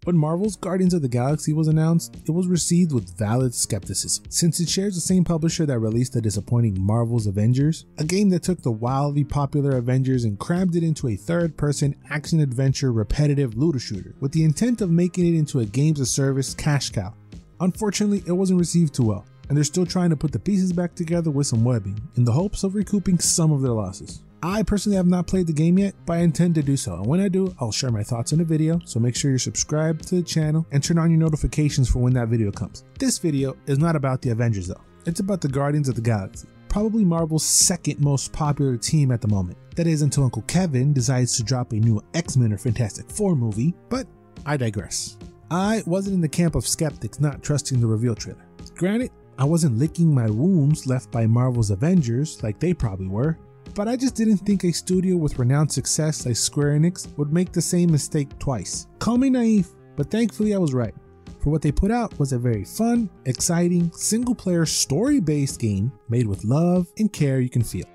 When Marvel's Guardians of the Galaxy was announced, it was received with valid skepticism, since it shares the same publisher that released the disappointing Marvel's Avengers, a game that took the wildly popular Avengers and crammed it into a third-person action-adventure repetitive looter shooter, with the intent of making it into a games-as-service cash cow. Unfortunately, it wasn't received too well, and they're still trying to put the pieces back together with some webbing, in the hopes of recouping some of their losses. I personally have not played the game yet, but I intend to do so, and when I do, I'll share my thoughts in a video, so make sure you're subscribed to the channel and turn on your notifications for when that video comes. This video is not about the Avengers though, it's about the Guardians of the Galaxy, probably Marvel's second most popular team at the moment. That is until Uncle Kevin decides to drop a new X-Men or Fantastic Four movie, but I digress. I wasn't in the camp of skeptics not trusting the reveal trailer. Granted, I wasn't licking my wounds left by Marvel's Avengers like they probably were, but I just didn't think a studio with renowned success like Square Enix would make the same mistake twice. Call me naive, but thankfully I was right. For what they put out was a very fun, exciting, single-player story-based game made with love and care you can feel.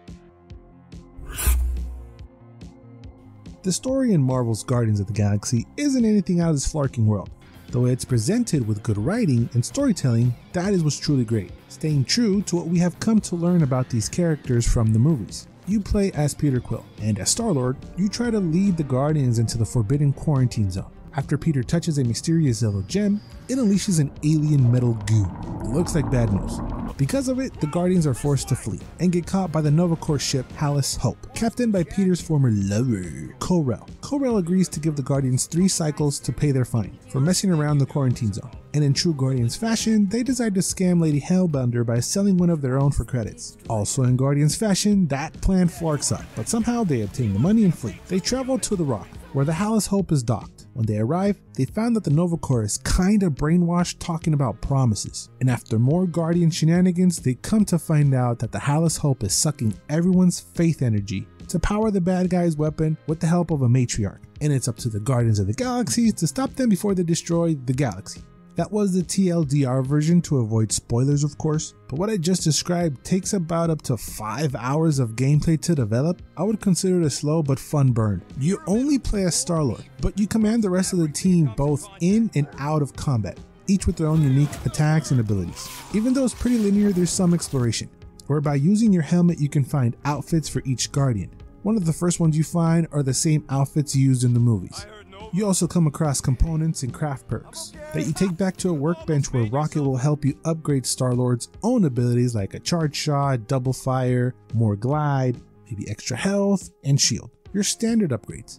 The story in Marvel's Guardians of the Galaxy isn't anything out of this flarking world. The way it's presented with good writing and storytelling, that is what's truly great, staying true to what we have come to learn about these characters from the movies. You play as Peter Quill, and as Star-Lord, you try to lead the Guardians into the Forbidden Quarantine Zone. After Peter touches a mysterious yellow gem, it unleashes an alien metal goo. It looks like bad news. Because of it, the Guardians are forced to flee, and get caught by the Nova Corps ship Hallis Hope, captained by Peter's former lover, Ko-Rel. Ko-Rel agrees to give the Guardians 3 cycles to pay their fine, for messing around the quarantine zone. And in true Guardians fashion, they decide to scam Lady Hellbender by selling one of their own for credits. Also in Guardians fashion, that plan flarks up, but somehow they obtain the money and flee. They travel to the Rock, where the Hallis Hope is docked. When they arrive, they found that the Nova Corps is kinda brainwashed talking about promises. And after more Guardian shenanigans, they come to find out that the Hallis Hope is sucking everyone's faith energy to power the bad guy's weapon with the help of a matriarch. And it's up to the Guardians of the Galaxy to stop them before they destroy the galaxy. That was the TLDR version to avoid spoilers of course, but what I just described takes about up to 5 hours of gameplay to develop. I would consider it a slow but fun burn. You only play as Star-Lord, but you command the rest of the team both in and out of combat, each with their own unique attacks and abilities. Even though it's pretty linear, there's some exploration, where by using your helmet you can find outfits for each Guardian. One of the first ones you find are the same outfits used in the movies. You also come across components and craft perks that you take back to a workbench where Rocket will help you upgrade Star-Lord's own abilities like a charge shot, double fire, more glide, maybe extra health, and shield. Your standard upgrades.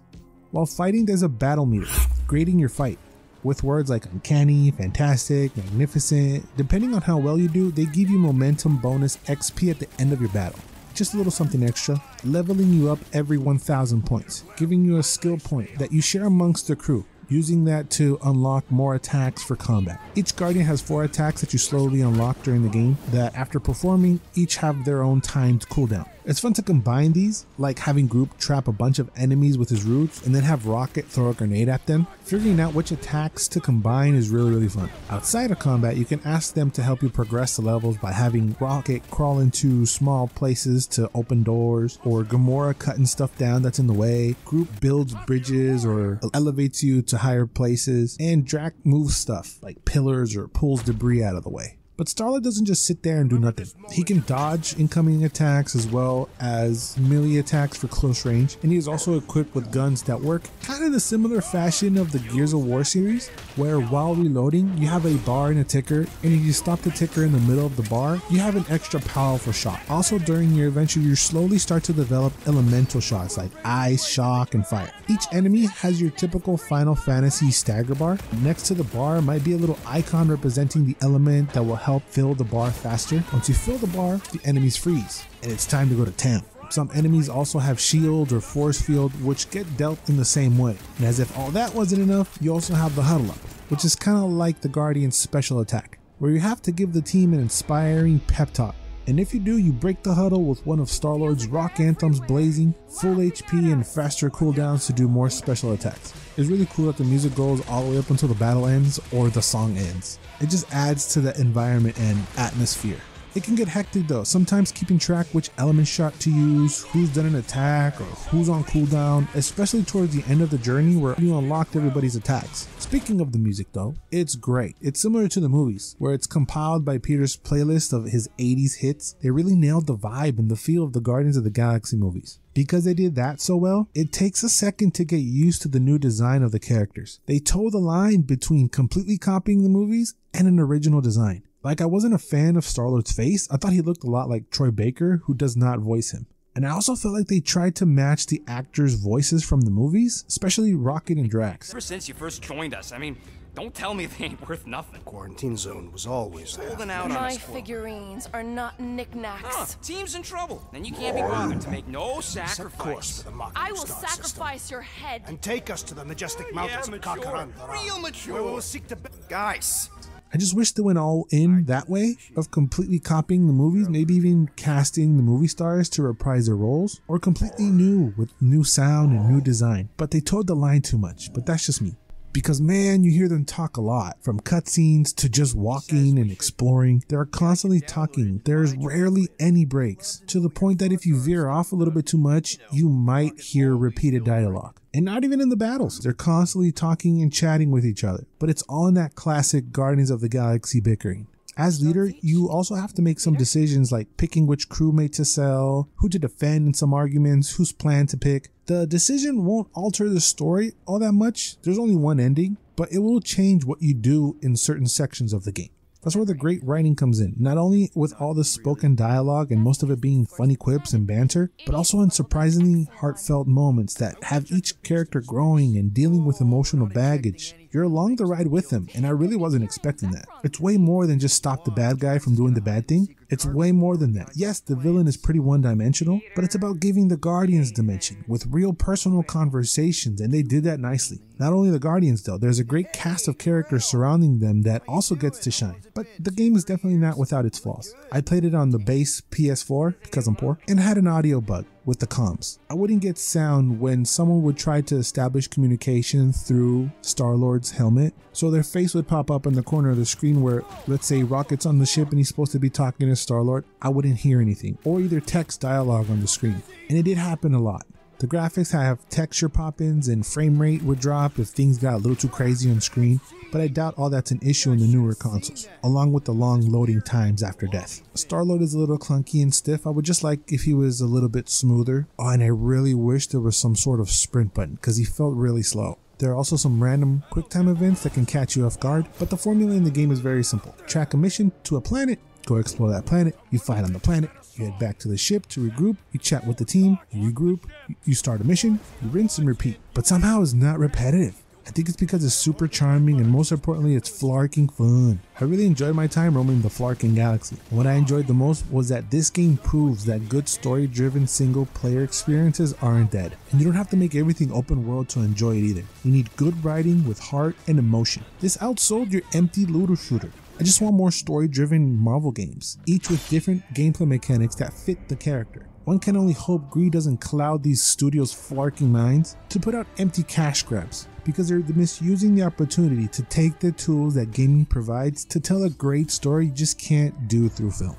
While fighting, there's a battle meter, grading your fight, with words like uncanny, fantastic, magnificent. Depending on how well you do, they give you momentum bonus XP at the end of your battle. Just a little something extra, leveling you up every 1000 points, giving you a skill point that you share amongst the crew, using that to unlock more attacks for combat. Each Guardian has 4 attacks that you slowly unlock during the game that after performing each have their own timed cooldown. It's fun to combine these, like having Groot trap a bunch of enemies with his roots and then have Rocket throw a grenade at them. Figuring out which attacks to combine is really fun. Outside of combat, you can ask them to help you progress the levels by having Rocket crawl into small places to open doors, or Gamora cutting stuff down that's in the way. Groot builds bridges or elevates you to higher places, and Drax moves stuff like pillars or pulls debris out of the way. But Star-Lord doesn't just sit there and do nothing. He can dodge incoming attacks as well as melee attacks for close range, and he is also equipped with guns that work kind of the similar fashion of the Gears of War series, where while reloading you have a bar and a ticker, and if you stop the ticker in the middle of the bar, you have an extra powerful shot. Also during your adventure you slowly start to develop elemental shots like ice, shock, and fire. Each enemy has your typical Final Fantasy stagger bar. Next to the bar might be a little icon representing the element that will help fill the bar faster. Once you fill the bar, the enemies freeze, and it's time to go to town. Some enemies also have shields or force field, which get dealt in the same way. And as if all that wasn't enough, you also have the huddle up, which is kind of like the Guardian's special attack, where you have to give the team an inspiring pep talk. And if you do, you break the huddle with one of Star-Lord's rock anthems blazing, full HP and faster cooldowns to do more special attacks. It's really cool that the music goes all the way up until the battle ends or the song ends. It just adds to the environment and atmosphere. It can get hectic though, sometimes keeping track which element shot to use, who's done an attack, or who's on cooldown, especially towards the end of the journey where you unlocked everybody's attacks. Speaking of the music though, it's great. It's similar to the movies, where it's compiled by Peter's playlist of his 80s hits. They really nailed the vibe and the feel of the Guardians of the Galaxy movies. Because they did that so well, it takes a second to get used to the new design of the characters. They toe the line between completely copying the movies and an original design. Like, I wasn't a fan of Star-Lord's face. I thought he looked a lot like Troy Baker, who does not voice him. And I also felt like they tried to match the actors' voices from the movies, especially Rocket and Drax. Ever since you first joined us, I mean, don't tell me they ain't worth nothing. Quarantine zone was always there. Holding out on My us. figurines are not knickknacks. Team's in trouble, and you can't be bothered to make no Of course, sacrifice. for the Mocking I will Star sacrifice system. your head. And take us to the majestic mountains of Kakaran. Real mature. Where we will seek to... Guys, I just wish they went all in that way of completely copying the movies, maybe even casting the movie stars to reprise their roles, or completely new with new sound and new design. But they towed the line too much, but that's just me. Because man, you hear them talk a lot, from cutscenes to just walking and exploring. They're constantly talking. There's rarely any breaks, to the point that if you veer off a little bit too much, you might hear repeated dialogue. And not even in the battles. They're constantly talking and chatting with each other. But it's all in that classic Guardians of the Galaxy bickering. As leader, you also have to make some decisions like picking which crewmate to sell, who to defend in some arguments, whose plan to pick. The decision won't alter the story all that much. There's only one ending, but it will change what you do in certain sections of the game. That's where the great writing comes in, not only with all the spoken dialogue and most of it being funny quips and banter, but also in surprisingly heartfelt moments that have each character growing and dealing with emotional baggage. You're along the ride with them, and I really wasn't expecting that. It's way more than just stop the bad guy from doing the bad thing. It's way more than that. Yes, the villain is pretty one-dimensional, but it's about giving the Guardians dimension with real personal conversations, and they did that nicely. Not only the Guardians though, there's a great cast of characters surrounding them that also gets to shine. But the game is definitely not without its flaws. I played it on the base PS4 because I'm poor, and had an audio bug with the comms. I wouldn't get sound when someone would try to establish communication through Star-Lord's helmet, so their face would pop up in the corner of the screen where, let's say, Rocket's on the ship and he's supposed to be talking to Star-Lord. I wouldn't hear anything, or either text dialogue on the screen. And it did happen a lot. The graphics have texture pop-ins and frame rate would drop if things got a little too crazy on screen, but I doubt all that's an issue in the newer consoles, along with the long loading times after death. Star-Lord is a little clunky and stiff. I would just like if he was a little bit smoother. Oh, and I really wish there was some sort of sprint button, because he felt really slow. There are also some random QuickTime events that can catch you off guard, but the formula in the game is very simple. Track a mission to a planet, go explore that planet, you fight on the planet, you head back to the ship to regroup, you chat with the team, you regroup, you start a mission, you rinse and repeat. But somehow it's not repetitive. I think it's because it's super charming and most importantly it's flarking fun. I really enjoyed my time roaming the flarking galaxy. And what I enjoyed the most was that this game proves that good story-driven single-player experiences aren't dead. And you don't have to make everything open world to enjoy it either. You need good writing with heart and emotion. This outsold your empty looter shooter. I just want more story-driven Marvel games, each with different gameplay mechanics that fit the character. One can only hope greed doesn't cloud these studios' flarking minds to put out empty cash grabs, because they're misusing the opportunity to take the tools that gaming provides to tell a great story you just can't do through film.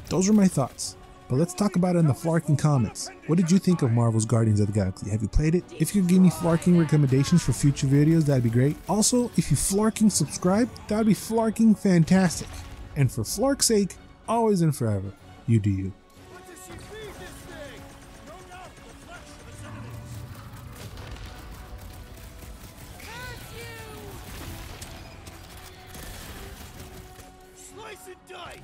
Those are my thoughts. But let's talk about it in the flarking comments. What did you think of Marvel's Guardians of the Galaxy? Have you played it? If you could give me flarking recommendations for future videos, that'd be great. Also, if you flarking subscribe, that'd be flarking fantastic. And for flark's sake, always and forever, you do you. Slice and dice!